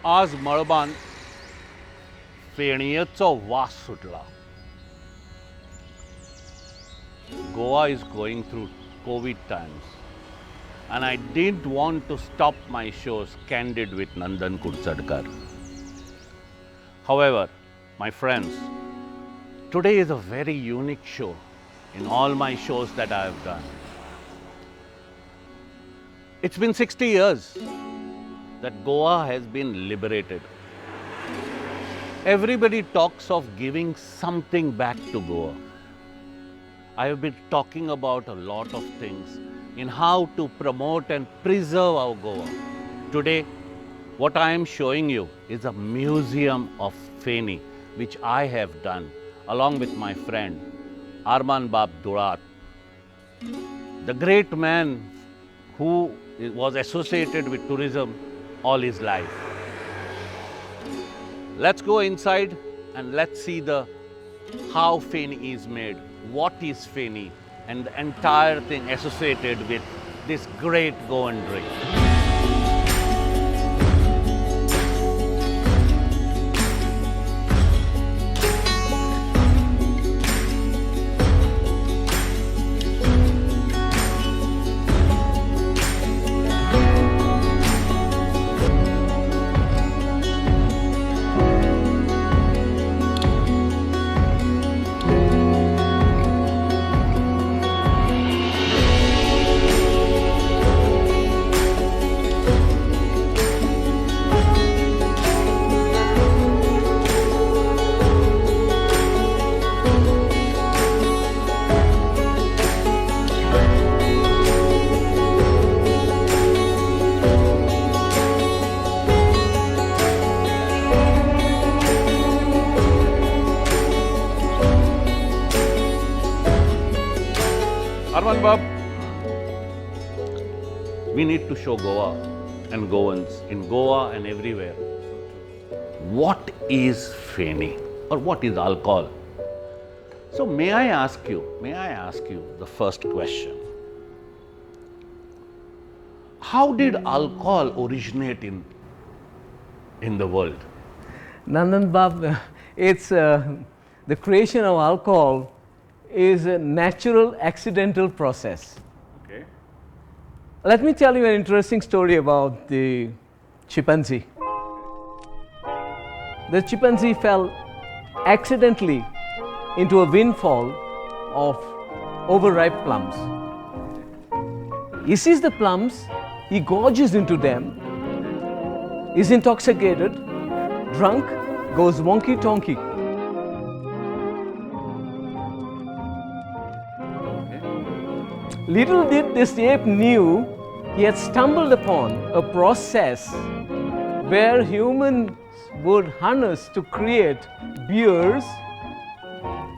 आज मळबान फेणयेचो वास सुटला. Goa is going through COVID times, and I didn't want to stop my shows candid with Nandan Kurchadkar. However, my friends, today is a very unique show in all my shows that I have done. It's been 60 years that Goa has been liberated. Everybody talks of giving something back to Goa. I have been talking about a lot of things in how to promote and preserve our Goa. Today, what I am showing you is a museum of Feni, which I have done along with my friend Arman Bab Durat, the great man who was associated with tourism all his life. Let's go inside and let's see how Feni is made, what is Feni, and the entire thing associated with this great Goan drink. Arman Bab, we need to show Goa and Goans in Goa and everywhere. What is Feni or what is alcohol? So may I ask you the first question. How did alcohol originate in the world? Nandan Bab, it's the creation of alcohol is a natural accidental process. Okay. Let me tell you an interesting story about the chimpanzee. The chimpanzee fell accidentally into a windfall of overripe plums. He sees the plums, he gorges into them, is intoxicated, drunk, goes wonky tonky. Little did this ape knew he had stumbled upon a process where humans would harness to create beers,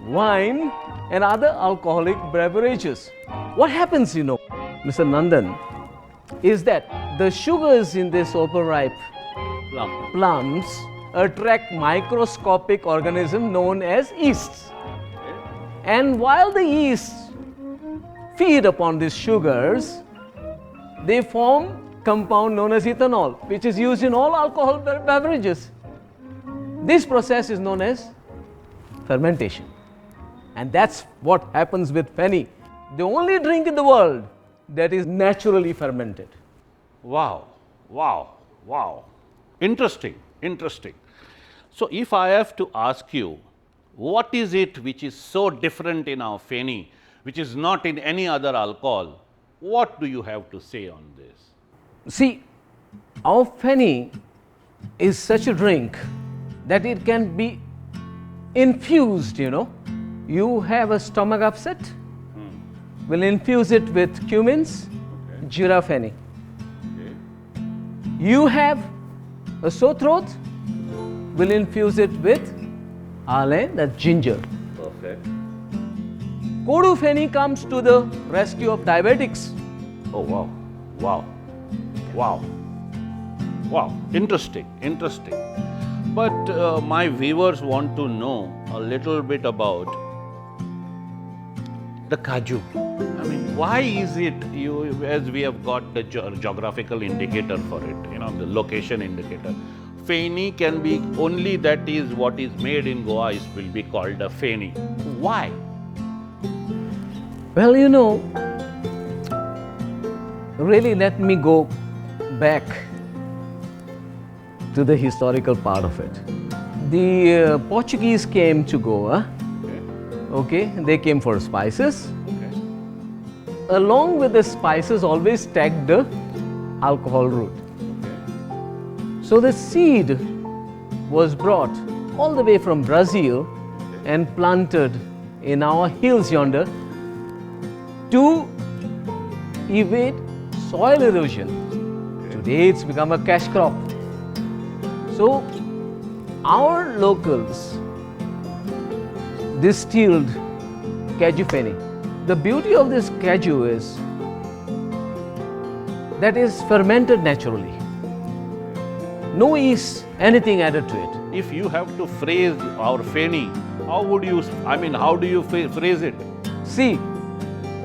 wine and other alcoholic beverages. What happens, Mr. Nandan, is that the sugars in this overripe plums attract microscopic organisms known as yeasts. And while the yeasts feed upon these sugars, they form compound known as ethanol, which is used in all alcohol beverages. This process is known as fermentation. And that's what happens with Feni, the only drink in the world that is naturally fermented. Wow. Interesting. So if I have to ask you, what is it which is so different in our Feni, which is not in any other alcohol, what do you have to say on this? See, our Feni is such a drink that it can be infused, You have a stomach upset, we'll infuse it with cumins, Jeera Feni. Okay. You have a sore throat, we'll infuse it with Alen, that's ginger. Perfect. Kodu Feni comes to the rescue of diabetics. Oh, wow. Interesting. But my viewers want to know a little bit about the Kaju. I mean, why is it as we have got the geographical indicator for it, the location indicator. Feni can be only that is what is made in Goa will be called a Feni. Why? Well, really let me go back to the historical part of it. The Portuguese came to Goa. Okay, they came for spices. Okay. Along with the spices, always tagged the alcohol root. Okay. So the seed was brought all the way from Brazil and planted in our hills yonder to evade soil erosion. Today it's become a cash crop. So our locals distilled Kaju Feni. The beauty of this Kaju is that is fermented naturally. No yeast, anything added to it. If you have to phrase our Feni, how do you phrase it? See,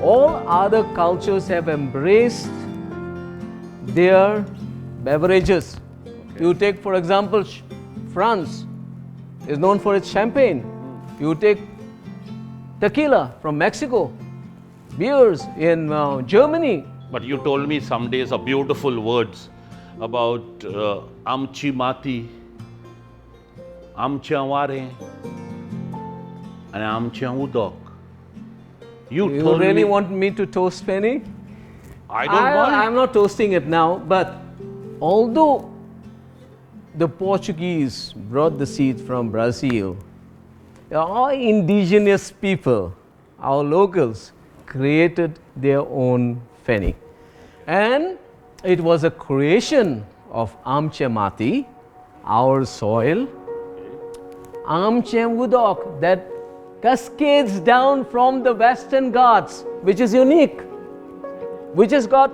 all other cultures have embraced their beverages. You take, for example, France is known for its champagne. You take tequila from Mexico, beers in Germany. But you told me some days a beautiful words about Amchi Mati, Amcha Ware, and Amcha Udok. You told really me, want me to toast Feni? I don't want. I'm not toasting it now, but although the Portuguese brought the seed from Brazil, our indigenous people, our locals, created their own Feni. And it was a creation of Amche Mati, our soil, Amche Udok, that cascades down from the Western Ghats, which is unique, which has got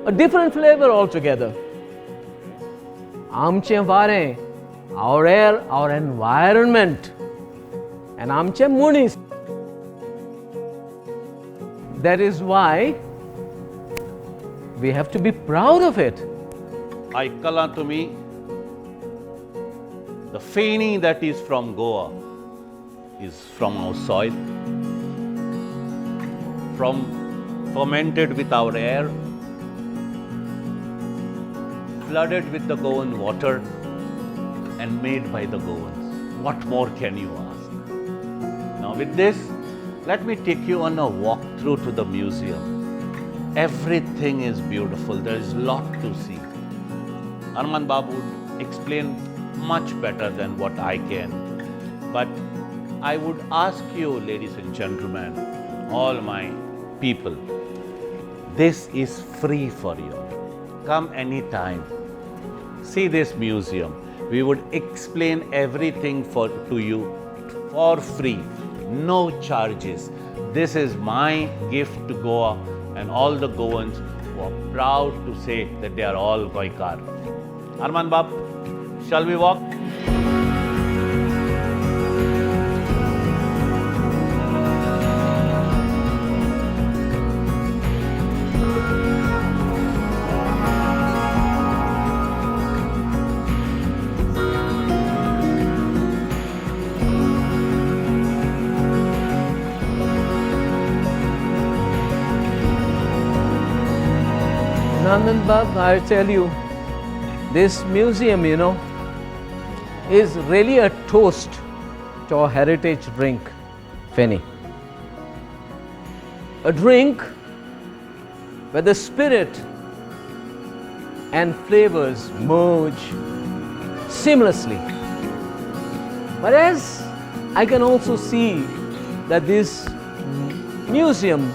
a different flavor altogether. Amche Vare, our air, our environment, and Amche Munis. That is why we have to be proud of it. Aikala to me, the Feni that is from Goa is from our soil, fermented with our air, flooded with the Goan water, and made by the Goans. What more can you ask? Now with this, let me take you on a walk through to the museum. Everything is beautiful. There is a lot to see. Arman Babu would explain much better than what I can. But I would ask you, ladies and gentlemen, all my people, this is free for you. Come anytime. See this museum. We would explain everything to you for free, no charges. This is my gift to Goa and all the Goans who are proud to say that they are all Goikar. Arman Bab, shall we walk? Nandan Bab, I tell you, this museum, is really a toast to our heritage drink, Feni. A drink where the spirit and flavors merge seamlessly. But as I can also see that this museum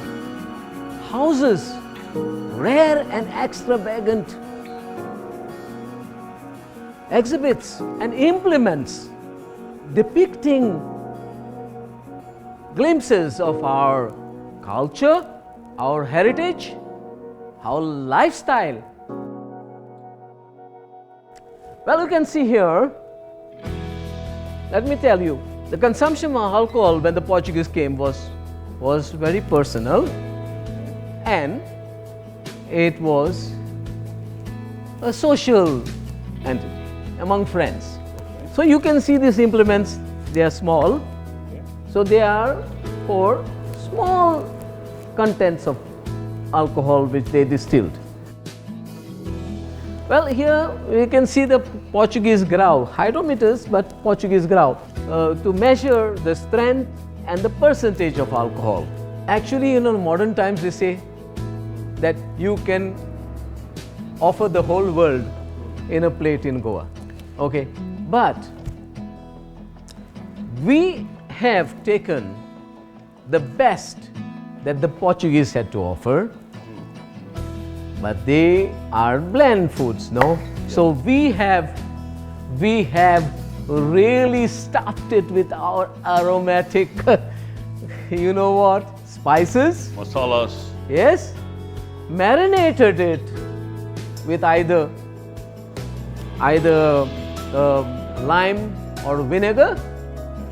houses rare and extravagant exhibits and implements depicting glimpses of our culture, our heritage, our lifestyle. Well, you can see here let me tell you, the consumption of alcohol when the Portuguese came was very personal, and it was a social entity among friends. So you can see these implements, they are small, so they are for small contents of alcohol which they distilled. Well, here we can see the Portuguese grau, hydrometers, but Portuguese grau, to measure the strength and the percentage of alcohol. Actually, in modern times, they say that you can offer the whole world in a plate in Goa. Okay, but we have taken the best that the Portuguese had to offer, but they are bland foods, no? So we have really stuffed it with our aromatic, you know what, spices. Masalas. Yes, marinated it with either lime or vinegar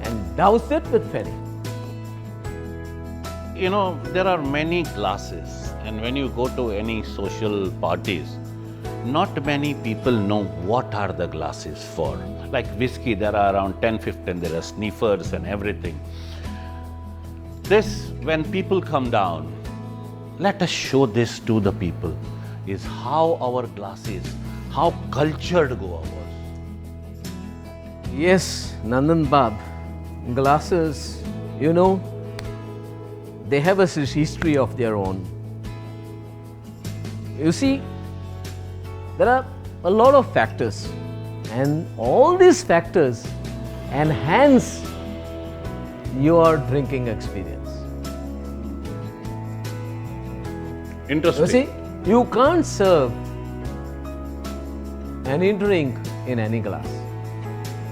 and doused it with ferry. You know, there are many glasses, and when you go to any social parties, not many people know what are the glasses for. Like whiskey, there are around 10, 15, there are sniffers and everything. This, when people come down, let us show this to the people, is how our glasses, how cultured Goa was. Yes, Nandan Bab, glasses, you know, they have a history of their own. You see, there are a lot of factors, and all these factors enhance your drinking experience. Interesting. You see, you can't serve any drink in any glass.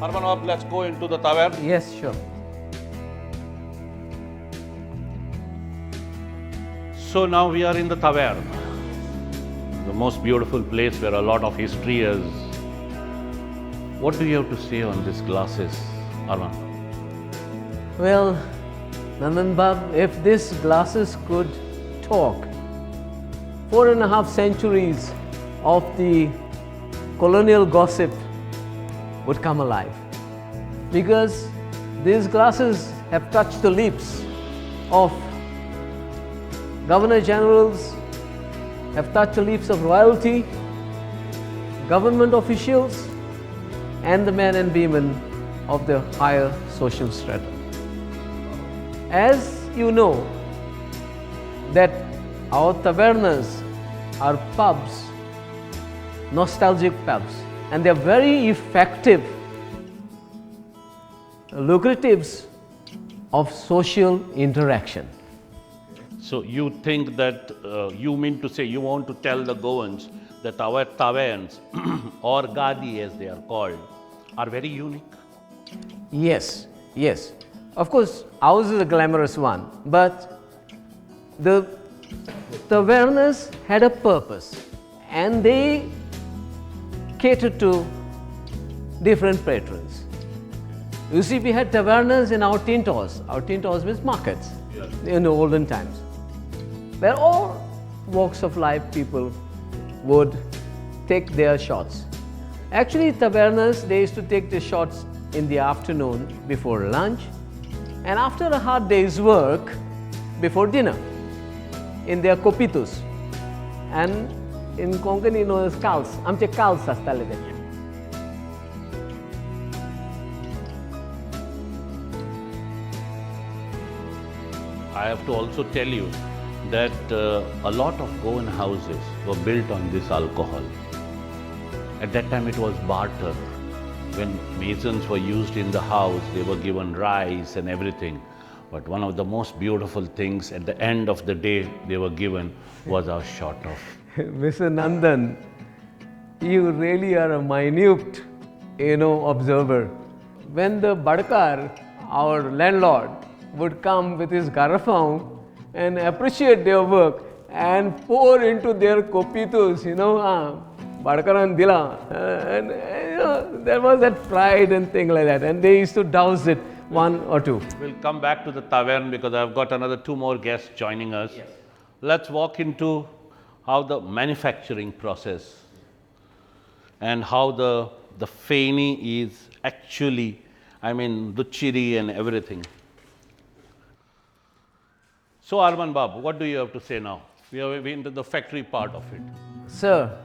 Harmanab, let's go into the tavern. Yes, sure. So now we are in the tavern, the most beautiful place where a lot of history is. What do you have to say on these glasses, Arman? Well, Nandan Bab, if these glasses could talk, 4.5 centuries of the colonial gossip would come alive, because these glasses have touched the lips of governor generals, have touched the lips of royalty, government officials, and the men and women of the higher social strata. As you know, that our tavernas are pubs, nostalgic pubs, and they are very effective lucratives of social interaction. So you think that, you mean to say, you want to tell the Goans that our taverns, or gadi as they are called, are very unique? Yes, yes. Of course, ours is a glamorous one, but the tavernas had a purpose, and they catered to different patrons. You see, we had tavernas in our tintos. Our tintos means markets in the olden times, where all walks of life people would take their shots. Actually, tavernas, they used to take the shots in the afternoon before lunch, and after a hard day's work, before dinner, in their kopitus. And in Konkani known as kals. Amche kals astale te. I have to also tell you that a lot of Goan houses were built on this alcohol. At that time it was barter. When masons were used in the house, they were given rice and everything. But one of the most beautiful things at the end of the day they were given was our shot of. Mr. Nandan, you really are a minute, observer. When the Badkar, our landlord, would come with his garafon and appreciate their work and pour into their kopitus, Badkaran dila. And there was that pride and thing like that. And they used to douse it one or two. We'll come back to the tavern because I've got another 2 more guests joining us. Yes. Let's walk into how the manufacturing process and how the feni is actually, I mean, the chiri and everything. So Arman Babu, what do you have to say now? We are into the factory part of it. Sir,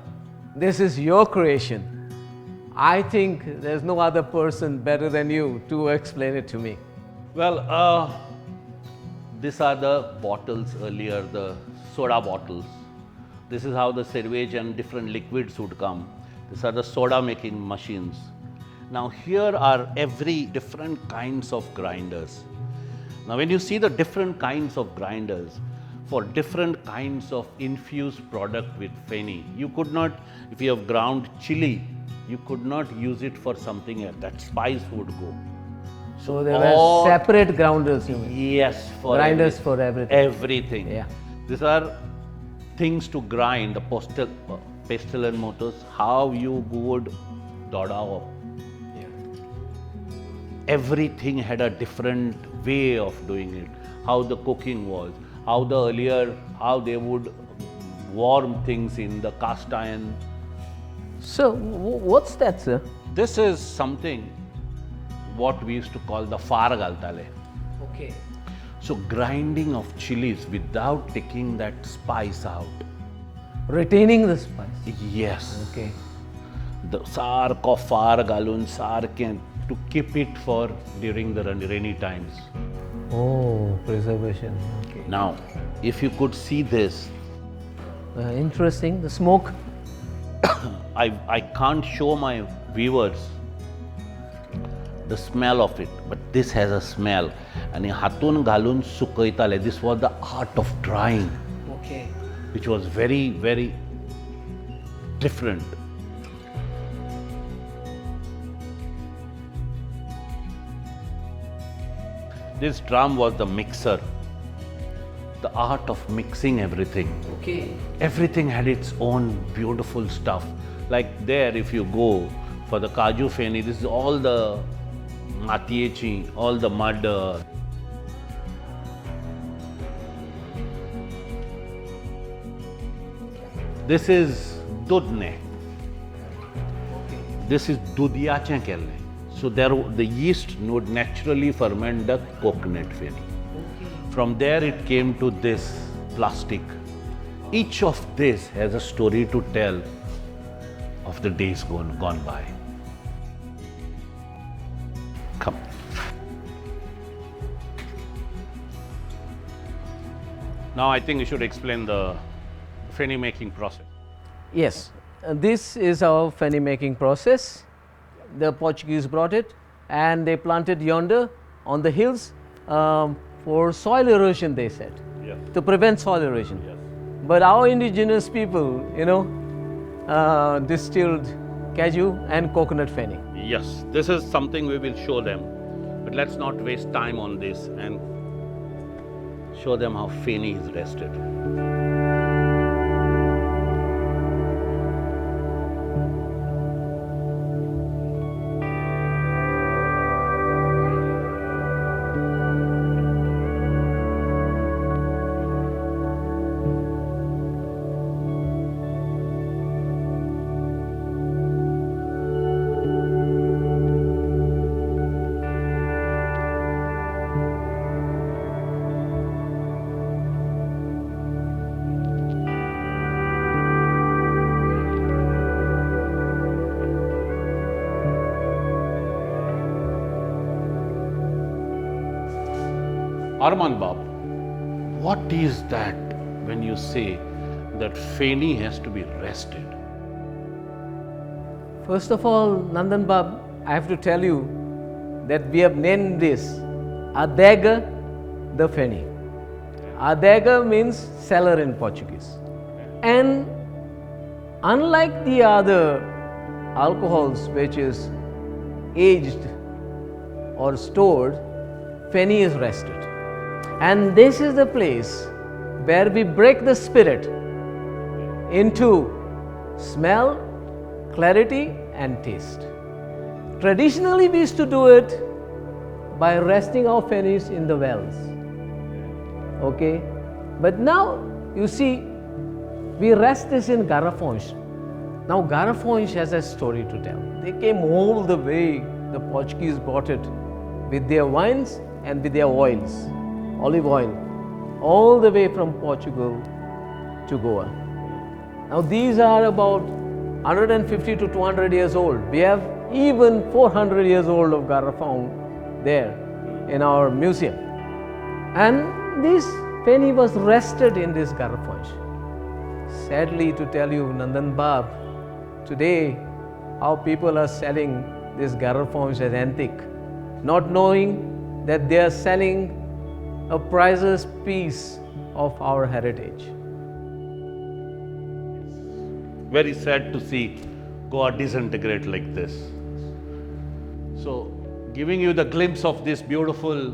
this is your creation. I think there's no other person better than you to explain it to me. Well, these are the bottles earlier, the soda bottles. This is how the sewage and different liquids would come. These are the soda making machines. Now here are every different kinds of grinders. Now when you see the different kinds of grinders for different kinds of infused product with feni, you could not, if you have ground chili, you could not use it for something else. That spice would go. So there were separate grounders, you mean? Yes, for Grinders for everything. Everything. Yeah. These are things to grind, the pestle and motors, how you would dodao. Yeah. Everything had a different way of doing it. How the cooking was, how the earlier, how they would warm things in the cast iron. So what's that, sir? This is something what we used to call the far galtale. Okay. So grinding of chilies without taking that spice out. Retaining the spice. Yes. Okay. The sar ko far galun sar can to keep it for during the rainy times. Oh, preservation. Okay. Now, if you could see this, Interesting. The smoke. I can't show my viewers the smell of it, but this has a smell. And hatun galun sukaitale. This was the art of drying, Okay. which was very, very different. This drum was the mixer, the art of mixing everything. Okay. Everything had its own beautiful stuff. Like there, if you go for the Kaju Feni, this is all the matiechi, all the mud. This is dudne. This is dudiache kelne. So there, the yeast would naturally ferment the coconut feni. From there it came to this plastic. Each of this has a story to tell of the days gone by. Come. Now I think you should explain the feni making process. Yes. This is our feni making process. The Portuguese brought it and they planted yonder on the hills for soil erosion, they said, Yes. to prevent soil erosion. Yes. But our indigenous people, distilled cashew and coconut feni. Yes, this is something we will show them. But let's not waste time on this and show them how feni is rested. Arman Babu, what is that when you say that feni has to be rested? First of all, Nandan Bab, I have to tell you that we have named this Adega the Feni. Adega means cellar in Portuguese. And unlike the other alcohols which is aged or stored, Feni is rested. And this is the place where we break the spirit into smell, clarity and taste. Traditionally, we used to do it by resting our fenies in the wells. Okay, but now you see, we rest this in Garrafonte. Now Garrafonte has a story to tell. They came all the way, the Portuguese brought it with their wines and with their oils, olive oil, all the way from Portugal to Goa. Now these are about 150 to 200 years old. We have even 400 years old of Garrafonte there in our museum. And this feni was rested in this Garrafonte. Sadly to tell you, Nandan Bab, today how people are selling this Garrafonte as antique, not knowing that they are selling a priceless piece of our heritage. Very sad to see Goa disintegrate like this. So, giving you the glimpse of this beautiful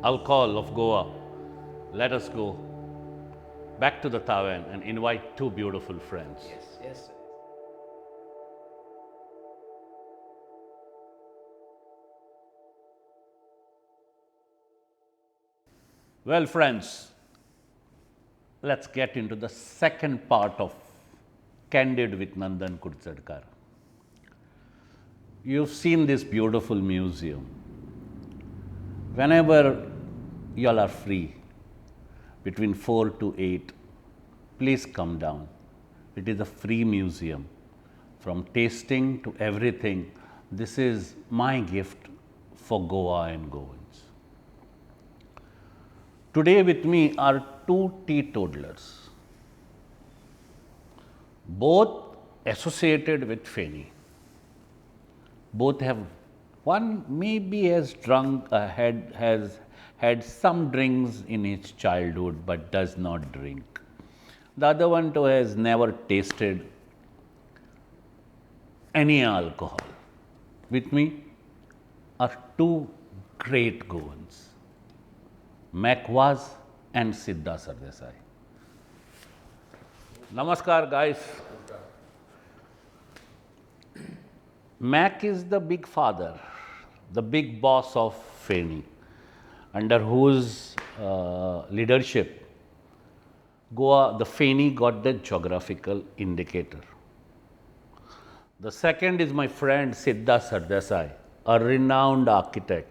alcohol of Goa, let us go back to the tavern and invite two beautiful friends. Yes. Well, friends, let's get into the second part of Candid with Nandan Kudsadkar. You've seen this beautiful museum. Whenever you all are free, between 4 to 8, please come down. It is a free museum. From tasting to everything, this is my gift for Goa and Goans. Today with me are two teetotalers, both associated with feni. Both have, one maybe has has had some drinks in his childhood but does not drink. The other one too has never tasted any alcohol. With me are two great Goans, Mac and Siddha Sardesai. Namaskar, guys. Mac is the big father, the big boss of feni, under whose leadership Goa, the feni got the geographical indicator. The second is my friend Siddha Sardesai, a renowned architect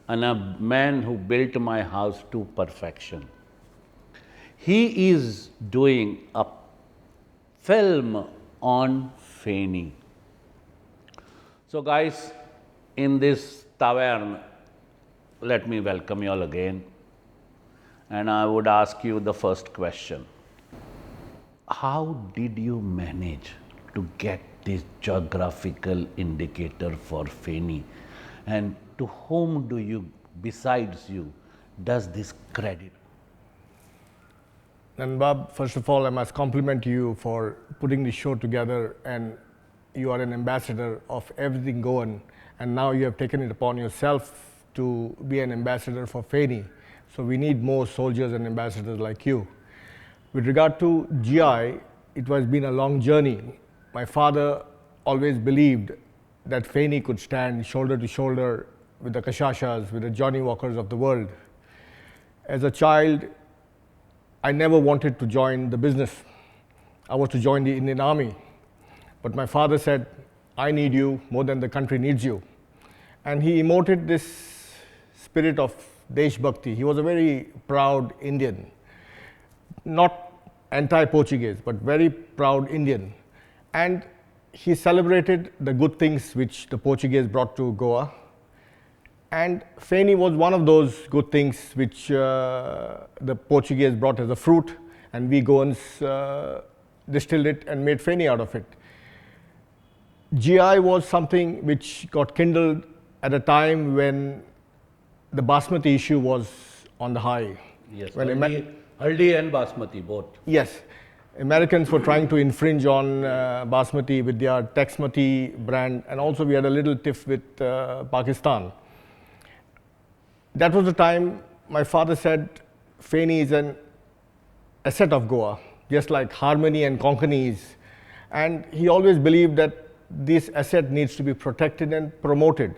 and a man who built my house to perfection. He is doing a film on feni. So guys, in this tavern, let me welcome you all again. And I would ask you the first question. How did you manage to get this geographical indicator for feni? And to whom do you, besides you, does this credit? And Bob, first of all, I must compliment you for putting the show together, and you are an ambassador of everything Goan, and now you have taken it upon yourself to be an ambassador for feni. So we need more soldiers and ambassadors like you. With regard to GI, it has been a long journey. My father always believed that feni could stand shoulder to shoulder with the Kashashas, with the Johnny Walkers of the world. As a child, I never wanted to join the business. I was to join the Indian Army. But my father said, I need you more than the country needs you. And he emoted this spirit of Desh Bhakti. He was a very proud Indian, not anti-Portuguese, but very proud Indian. And he celebrated the good things which the Portuguese brought to Goa. And feni was one of those good things which the Portuguese brought as a fruit, and we Goans distilled it and made feni out of it. GI was something which got kindled at a time when the Basmati issue was on the high. Yes, When Haldi and Basmati both. Yes, Americans were trying to infringe on Basmati with their Texmati brand, and also we had a little tiff with Pakistan. That was the time my father said feni is an asset of Goa, just like Harmony and Konkani is. And he always believed that this asset needs to be protected and promoted.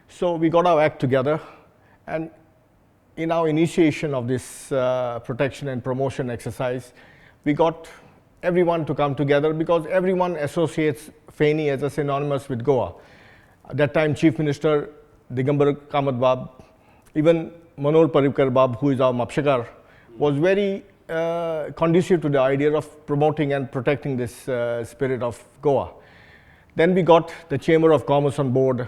So we got our act together, and in our initiation of this protection and promotion exercise, we got everyone to come together because everyone associates FANI as a synonymous with Goa. At that time, Chief Minister Digambar Kamat Bab, even Manor Parrikar Bab, who is our Mapshakar, was very conducive to the idea of promoting and protecting this spirit of Goa. Then we got the Chamber of Commerce on board,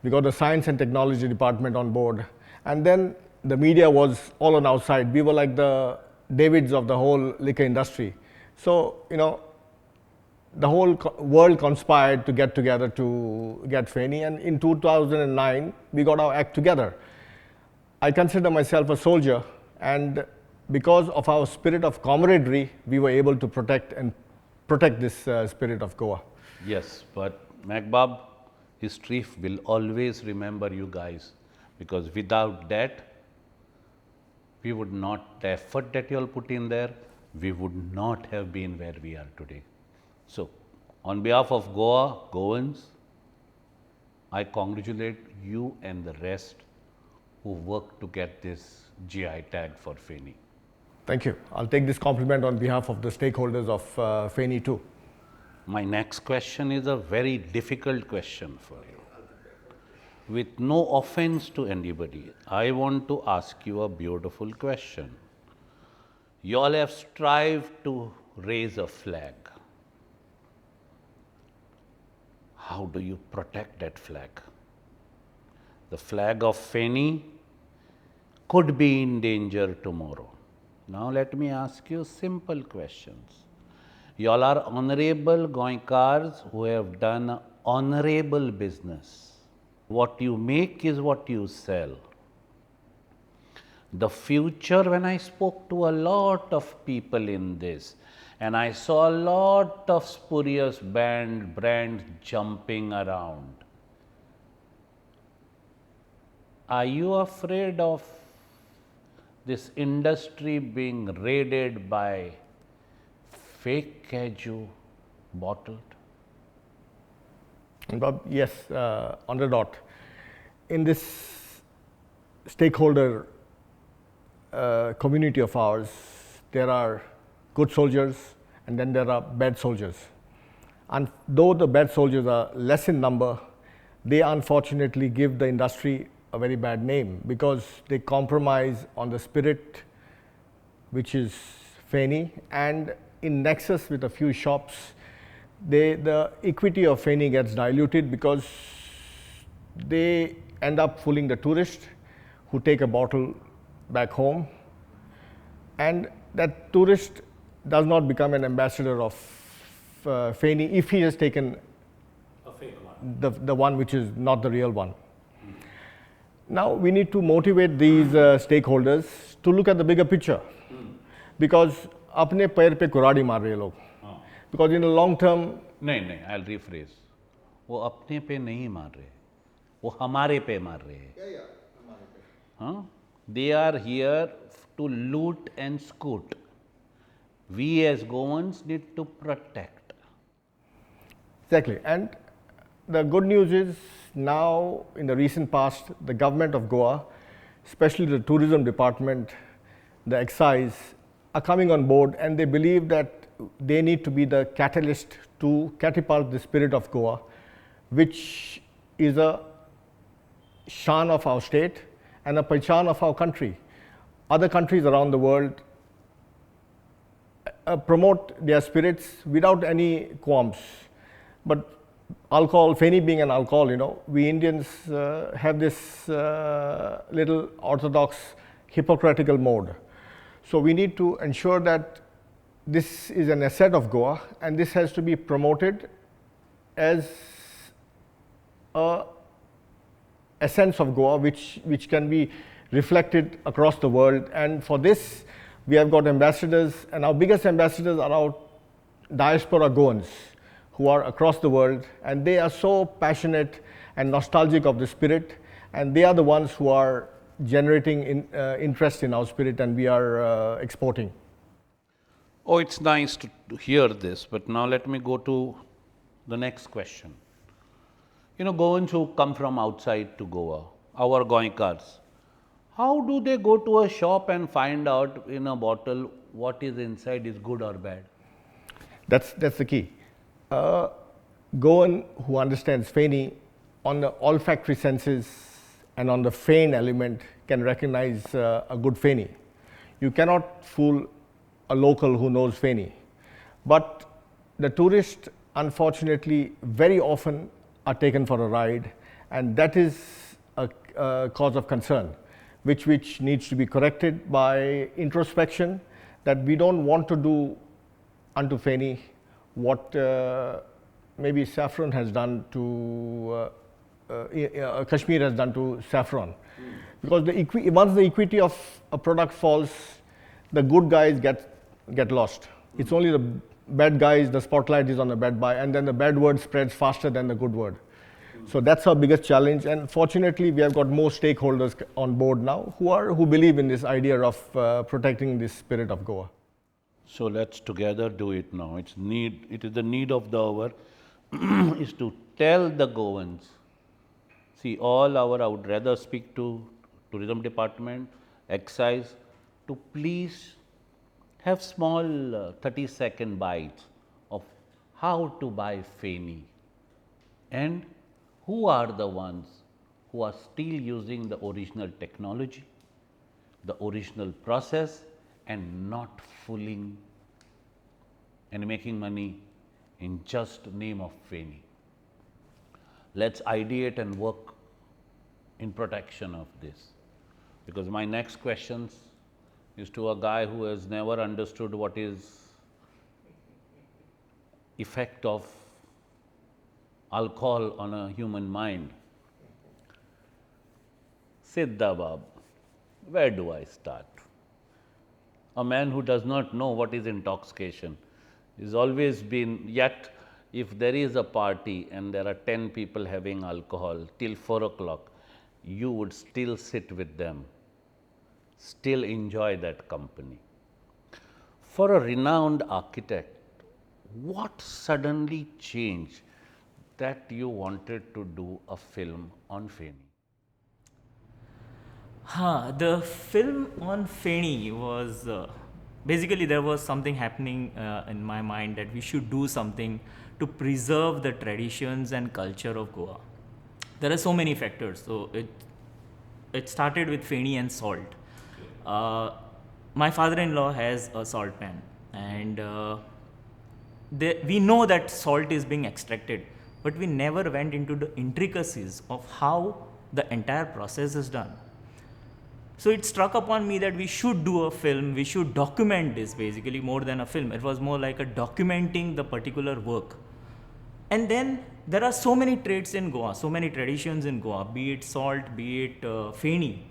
we got the Science and Technology Department on board, and then the media was all on our side. We were like the Davids of the whole liquor industry. So, the whole world conspired to get together to get FANI, and in 2009, we got our act together. I consider myself a soldier, and because of our spirit of camaraderie, we were able to protect this spirit of Goa. Yes, but Mehboob, history will always remember you guys, because without that, we would not, the effort that you all put in there, we would not have been where we are today. So, on behalf of Goa, Goans, I congratulate you and the rest who worked to get this GI tag for FANI. Thank you. I'll take this compliment on behalf of the stakeholders of FANI too. My next question is a very difficult question for you. With no offense to anybody, I want to ask you a beautiful question. You all have strived to raise a flag. How do you protect that flag? The flag of FANI could be in danger tomorrow. Now let me ask you simple questions. You all are honorable Goinkars who have done honorable business. What you make is what you sell. The future, when I spoke to a lot of people in this, and I saw a lot of spurious brands jumping around. Are you afraid of this industry being raided by fake Caju bottled? Bob, yes, on the dot. In this stakeholder community of ours, there are good soldiers and then there are bad soldiers. And though the bad soldiers are less in number, they unfortunately give the industry a very bad name because they compromise on the spirit, which is FANI, and in nexus with a few shops, the equity of FANI gets diluted because they end up fooling the tourist who take a bottle back home, and that tourist does not become an ambassador of FANI if he has taken A fake one. the one which is not the real one. Now we need to motivate these stakeholders to look at the bigger picture, because अपने पैर पे कुराड़ी मार रहे हैं लोग. Because in the long term, नहीं, I'll rephrase. वो अपने पे नहीं मार रहे, वो हमारे पे मार रहे हैं. हाँ? They are here to loot and scoot. We as Goans need to protect. exactly. And the good news is now in the recent past, the government of Goa, especially the tourism department, the excise, are coming on board, and they believe that they need to be the catalyst to catapult the spirit of Goa, which is a shan of our state and a pehchan of our country. Other countries around the world promote their spirits without any qualms. But alcohol, FANI being an alcohol, we Indians have this little orthodox hypocritical mode. So we need to ensure that this is an asset of Goa, and this has to be promoted as a essence of Goa, which can be reflected across the world. And for this, we have got ambassadors, and our biggest ambassadors are our diaspora Goans who are across the world, and they are so passionate and nostalgic of the spirit, and they are the ones who are generating interest in our spirit, and we are exporting. Oh, it's nice to hear this, but now let me go to the next question. You know, Goans who come from outside to Goa, our Goinkars, how do they go to a shop and find out in a bottle what is inside is good or bad? That's the key. Goan who understands Feni on the olfactory senses and on the feign element can recognize a good Feni. You cannot fool a local who knows Feni. But the tourists, unfortunately, very often are taken for a ride, and that is a cause of concern, which needs to be corrected by introspection, that we don't want to do unto Feni what maybe saffron has done to Kashmir has done to saffron, because once the equity of a product falls, the good guys get lost. It's only the bad guys, the spotlight is on the bad guy, and then the bad word spreads faster than the good word. So that's our biggest challenge, and fortunately we have got more stakeholders on board now who believe in this idea of protecting the spirit of Goa. So let's together do it now. It is the need of the hour is to tell the Goans. See, I would rather speak to tourism department, excise, to please have small 30-second bites of how to buy Feni, and who are the ones who are still using the original technology, the original process, and not fooling and making money in just name of Feni. Let's ideate and work in protection of this, because my next questions is to a guy who has never understood what is effect of alcohol on a human mind. Siddha Bab, where do I start? A man who does not know what is intoxication is always been, yet if there is a party and there are 10 people having alcohol till 4 o'clock, you would still sit with them, still enjoy that company. For a renowned architect, what suddenly changed that you wanted to do a film on Feni? The film on Feni was basically, there was something happening in my mind that we should do something to preserve the traditions and culture of Goa. There are so many factors. So it started with Feni and salt. My father-in-law has a salt pan, and we know that salt is being extracted, but we never went into the intricacies of how the entire process is done. So it struck upon me that we should do a film, we should document this, basically more than a film. It was more like a documenting the particular work. And then there are so many traits in Goa, so many traditions in Goa, be it salt, be it Feni,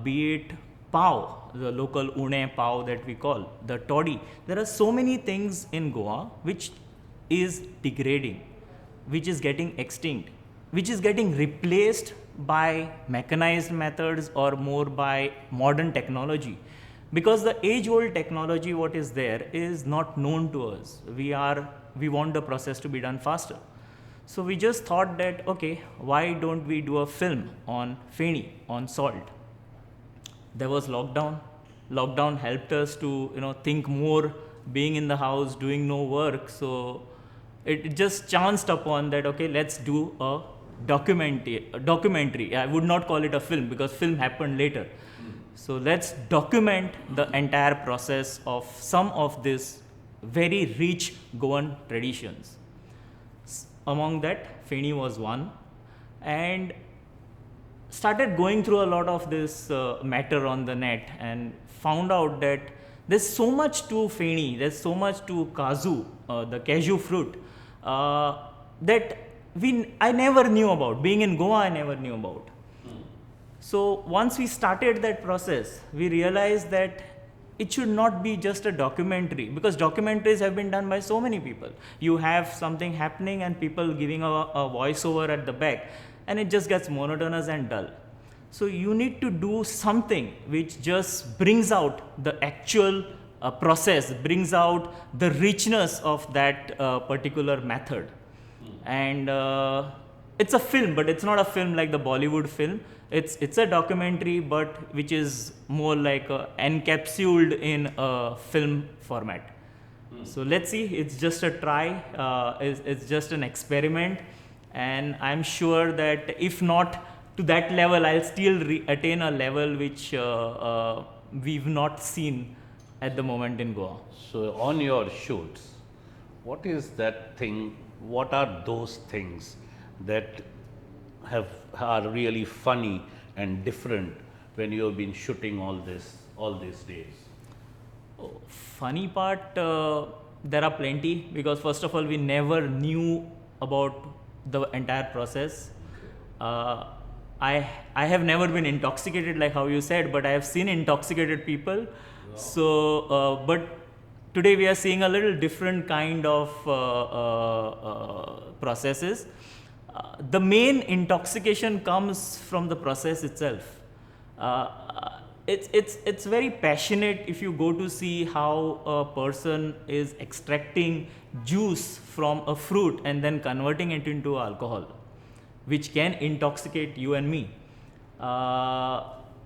be it pav, the local une pav that we call, the toddy. There are so many things in Goa which is degrading, which is getting extinct, which is getting replaced by mechanized methods or more by modern technology, because the age-old technology what is there is not known to us. We want the process to be done faster. So we just thought that, okay, why don't we do a film on Feni, on salt? There was lockdown. Lockdown helped us to think more, being in the house, doing no work. So it just chanced upon that, okay, let's do a documentary. I would not call it a film because film happened later. So let's document the entire process of some of these very rich Goan traditions. Among that, Feni was one, and started going through a lot of this matter on the net and found out that there's so much to Feni, there's so much to Kazu, the cashew fruit, that I never knew about. Being in Goa, I never knew about. So once we started that process, we realized that it should not be just a documentary, because documentaries have been done by so many people. You have something happening and people giving a voiceover at the back, and it just gets monotonous and dull. So you need to do something which just brings out the actual process brings out the richness of that particular method. And it's a film, but it's not a film like the Bollywood film. It's a documentary, but which is more like encapsulated in a film format. So let's see. It's just a try. It's just an experiment, and I'm sure that if not to that level, I'll still attain a level which we've not seen at the moment in Goa. So, on your shoots, what is that thing? What are those things that are really funny and different when you have been shooting all these days? Funny part, there are plenty, because first of all, we never knew about the entire process. I have never been intoxicated like how you said, but I have seen intoxicated people. So, but today we are seeing a little different kind of processes. The main intoxication comes from the process itself. It's very passionate if you go to see how a person is extracting juice from a fruit and then converting it into alcohol, which can intoxicate you and me.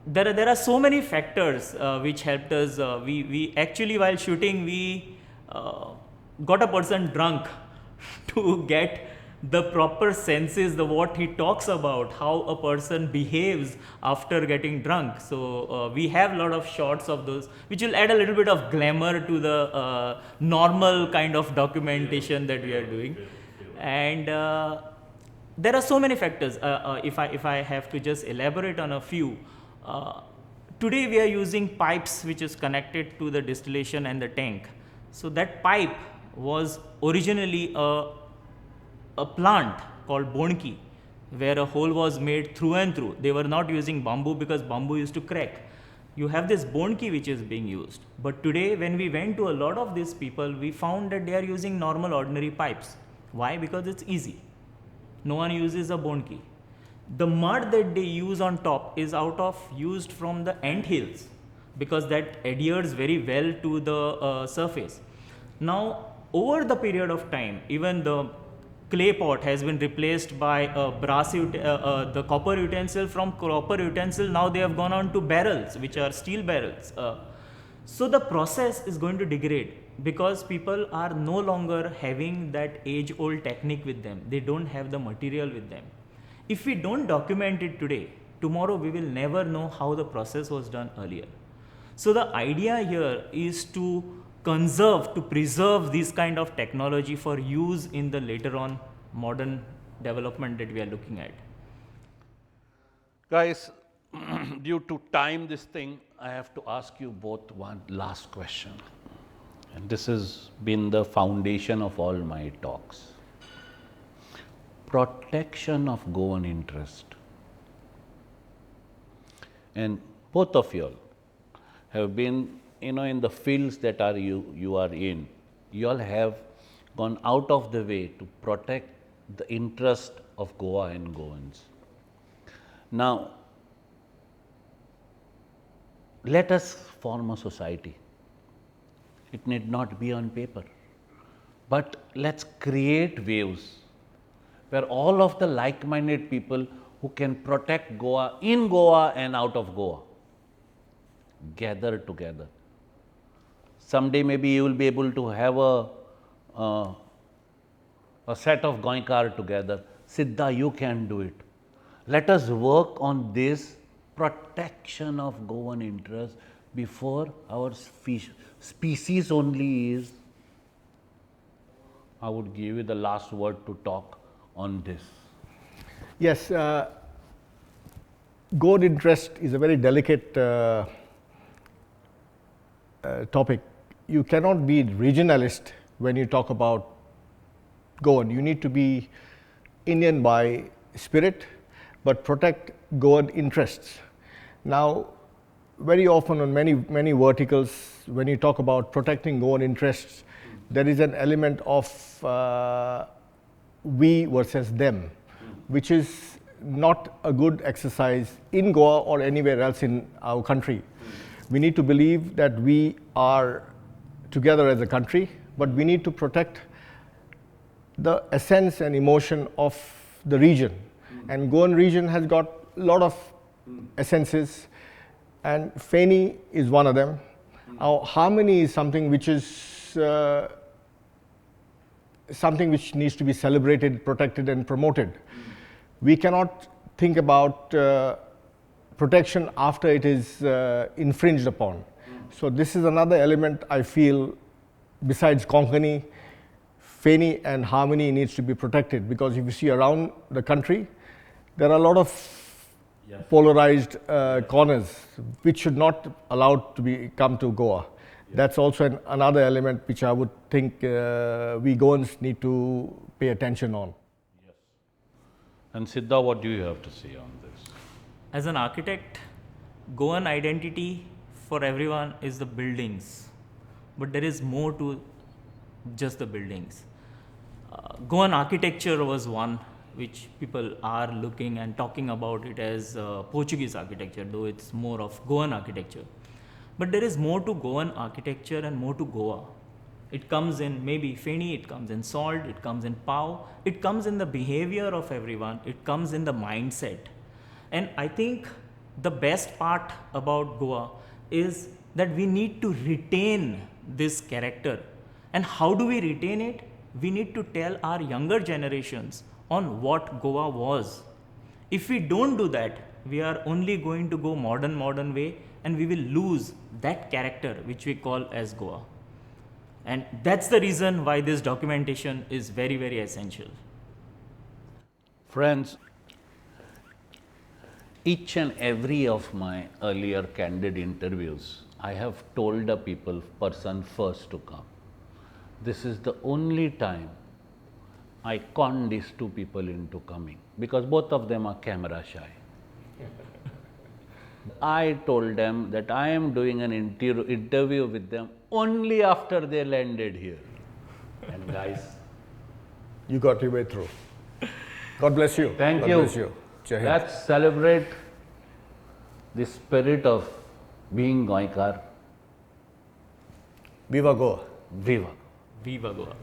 There are so many factors which helped us. We actually, while shooting, we got a person drunk to get the proper senses, what he talks about, how a person behaves after getting drunk. So we have a lot of shots of those, which will add a little bit of glamour to the normal kind of documentation that we are doing. And there are so many factors. If I have to just elaborate on a few, today we are using pipes which is connected to the distillation and the tank. So that pipe was originally a plant called Bonki, where a hole was made through and through. They were not using bamboo because bamboo used to crack. You have this Bonki which is being used. But today, when we went to a lot of these people, we found that they are using normal ordinary pipes. Why? Because it's easy. No one uses a Bonki. The mud that they use on top is used from the ant hills, because that adheres very well to the surface. Now, over the period of time, even the clay pot has been replaced by a the copper utensil. From copper utensil, now they have gone on to barrels, which are steel barrels. So the process is going to degrade, because people are no longer having that age-old technique with them. They don't have the material with them. If we don't document it today, tomorrow we will never know how the process was done earlier. So the idea here is to conserve, to preserve this kind of technology for use in the later on modern development that we are looking at. Guys, due to time this thing, I have to ask you both one last question. And this has been the foundation of all my talks. Protection of Goan interest. And both of you all have been, in the fields that you are in, you all have gone out of the way to protect the interest of Goa and Goans. Now, let us form a society. It need not be on paper, but let's create waves where all of the like-minded people who can protect Goa in Goa and out of Goa gather together. Someday maybe you will be able to have a set of Goinkar together. Siddha, you can do it. Let us work on this protection of Goan interest before our species only is. I would give you the last word to talk on this. Yes, Goan interest is a very delicate topic. You cannot be regionalist when you talk about Goan. You need to be Indian by spirit, but protect Goan interests. Now, very often on many verticals, when you talk about protecting Goan interests, there is an element of we versus them, which is not a good exercise in Goa or anywhere else in our country. We need to believe that we are together as a country, but we need to protect the essence and emotion of the region. And Goan region has got a lot of essences, and Feni is one of them. Our harmony is something which is something which needs to be celebrated, protected, and promoted. We cannot think about protection after it is infringed upon. So this is another element I feel, besides Konkani, Feni and harmony needs to be protected, because if you see around the country, there are a lot of polarized corners which should not allowed to come to Goa. That's also another element which I would think we Goans need to pay attention on. And Siddha, what do you have to say on this? As an architect, Goan identity for everyone is the buildings, but there is more to just the buildings. Goan architecture was one which people are looking and talking about it as Portuguese architecture, though it's more of Goan architecture. But there is more to Goan architecture and more to Goa. It comes in maybe Feni, it comes in salt, it comes in Pau, it comes in the behavior of everyone, it comes in the mindset. And I think the best part about Goa is that we need to retain this character. And how do we retain it? We need to tell our younger generations on what Goa was. If we don't do that, we are only going to go modern way, and we will lose that character which we call as Goa. And that's the reason why this documentation is very, very essential. Friends, each and every of my earlier candid interviews, I have told the person first to come. This is the only time I conned these two people into coming, because both of them are camera shy. I told them that I am doing an interview with them only after they landed here. And guys, You got your way through. God bless you. thank God you. bless you. Jai Hind. Let's celebrate the spirit of being Goikar. Viva Goa. Viva! Viva Goa!